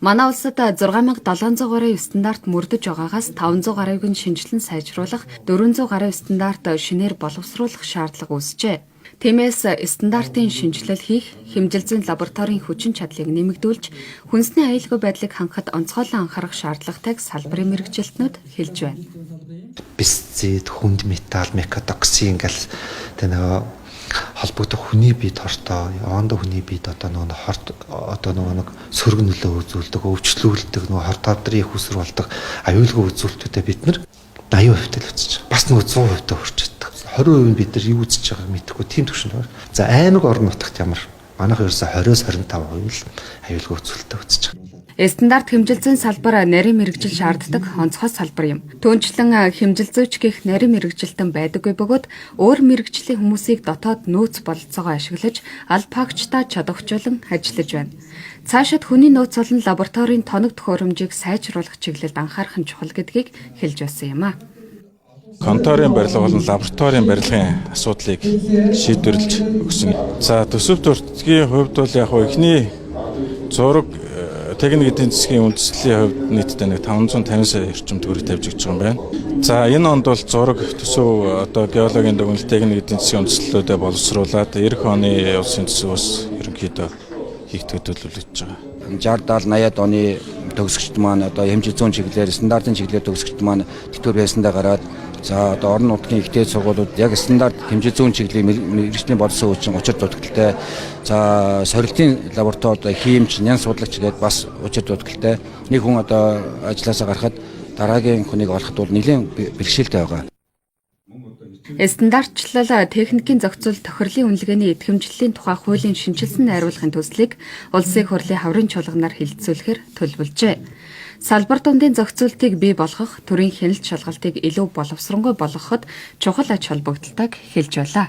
Манай улсад 6700 гаруй стандарт мөрдөж байгаагаас 500 гаруйг нь шинжилэн сайжруулах, 400 гаруй стандарт шинээр боловсруулах шаардлага үүсжээ. Тиймээс стандартын шинжилэл хийх, хэмжилзэн лабораторийн хүчин чадлыг нэмэгдүүлж, хүнсний аюулгүй байдлыг хангахад онцгойлон анхаарах шаардлагатайг салбарын мэргэжилтнүүд хэлж байна. Пестицид, хүнд металл, микотоксин гэл тэгээ холбогдох хүний биед хортой, ондоо хүний биед нэг сөрөг нөлөө үзүүлдэг, өвчлүүлдэг, хортодрын их үсэр болдог аюулгүй үзүүлэлтүүдэд бид нар 80% л үзэж байгаа. Бас 100% хүрч чаддаг. 20% бид нар юу үзэж байгааг мэдэхгүй тийм төвшөнд байна. За аймаг орон нутагт ямар манайх ерөөсө 20-25% л аюулгүй үзүүлэлтээ үзэж байгаа. Стандарт хэмжилзэн салбар нарийн мэргэжил шаарддаг онцгой салбар юм. Түүнчлэн хэмжилзүүч гэх нарийн мэргэжилтэн байдаггүй бөгөөд өөр мэргэжлийн хүмүүсийг дотоод нөөц бололцоогоо ашиглаж аль пагчтай чадварчлан ажиллаж байна. Цаашид хүний нөөц болон лабораторийн тоног төхөөрөмжийг сайжруулах чиглэлд анхаарах нь чухал гэдгийг хэлж байсан юм а. Конторын барилга болон лабораторийн барилгын асуудлыг шийдвэрлэж өгсөн. За төсөв төртгийн хувьд бол яг ихний зураг техник эдийн засгийн үндэслэлийн хувьд нийтдээ 550 сая орчим төгрөг тавьж өгч байгаа юм байна. За энэ онд бол зураг төсөв геологийн дүгнэлт техник эдийн засгийн үндэслэлүүдэд боловсруулад эх оны улсын төсөвөөс ерөнхийдөө хийх төлөвлөж байгаа. 60-70-80-ад оны төгсөгчд маань хэмжээ зүүн чиглэлээр стандартын чиглэлээр төгсөгчд маань тэтгэвэр байсандаа гараад за орон нутгийн ихтэй сургуулиуд яг стандарт хэмжээ зүүн чиглэлийн мэргэжлийн боловсон хүчин учир дутагдaltaй. За сорилтын лабораторид хиймч, нян судлагч гээд бас учир дутагдaltaй. Нэг хүн ажилласаа гарахад дараагийн хүнийг олоход бол нэлээд бэрхшээлтэй байгаа. Стандартчлал техникийн зохицол тохирлын үнэлгээний идэвхжлэлийн тухай хуулийн шинжилсэн найруулгын төслийг улсын хурлын хаврын чуулганаар хэлэлцүүлэхээр төлөвлөжээ. Салбар дундын зохицуултыг бий болгох, төрийн хяналт шалгалтыг илүү боловсронгуй болгоход чухал ач холбогдолтойг хэлж байлаа.